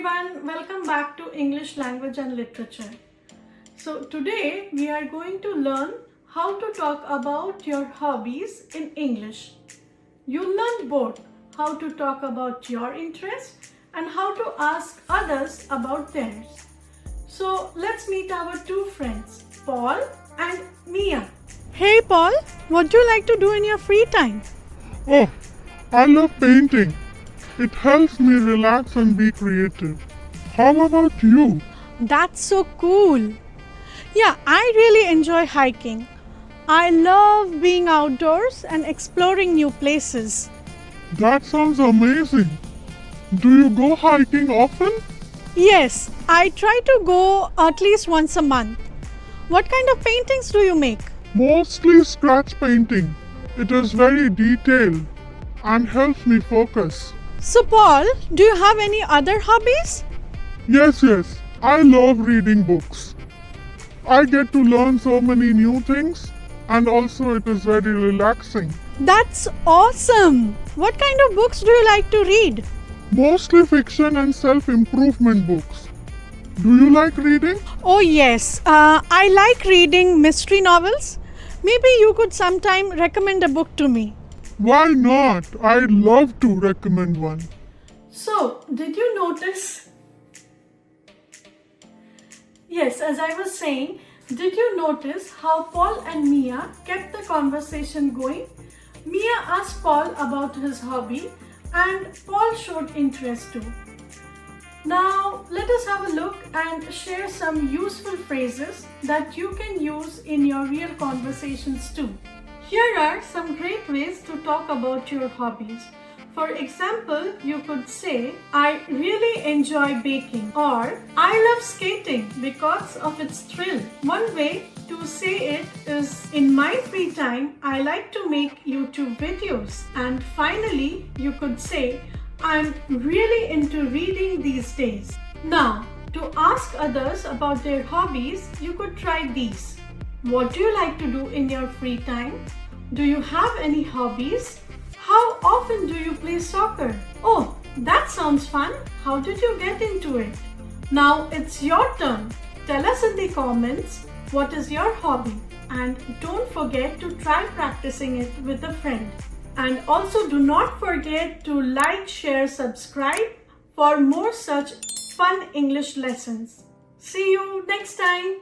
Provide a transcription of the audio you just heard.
everyone, welcome back to English Language and Literature. So today we are going to learn how to talk about your hobbies in English. You'll learn both how to talk about your interests and how to ask others about theirs. So let's meet our two friends, Paul and Mia. Hey Paul, what do you like to do in your free time? Oh, I love painting. It helps me relax and be creative. How about you? That's so cool. Yeah, I really enjoy hiking. I love being outdoors and exploring new places. That sounds amazing. Do you go hiking often? Yes, I try to go at least once a month. What kind of paintings do you make? Mostly scratch painting. It is very detailed and helps me focus. So Paul, do you have any other hobbies? Yes, I love reading books. I get to learn so many new things and also it is very relaxing. That's awesome! What kind of books do you like to read? Mostly fiction and self-improvement books. Do you like reading? Oh yes, I like reading mystery novels. Maybe you could sometime recommend a book to me. Why not? I'd love to recommend one. So, did you notice? Yes, as I was saying, did you notice how Paul and Mia kept the conversation going? Mia asked Paul about his hobby and Paul showed interest too. Now, let us have a look and share some useful phrases that you can use in your real conversations too. Here are some great ways to talk about your hobbies. For example, you could say, I really enjoy baking, or I love skating because of its thrill. One way to say it is, in my free time, I like to make YouTube videos. And finally, you could say, I'm really into reading these days. Now, to ask others about their hobbies, you could try these. What do you like to do in your free time? Do you have any hobbies? How often do you play soccer? Oh, that sounds fun. How did you get into it? Now it's your turn. Tell us in the comments what is your hobby, and don't forget to try practicing it with a friend. And also do not forget to like, share, subscribe for more such fun English lessons. See you next time.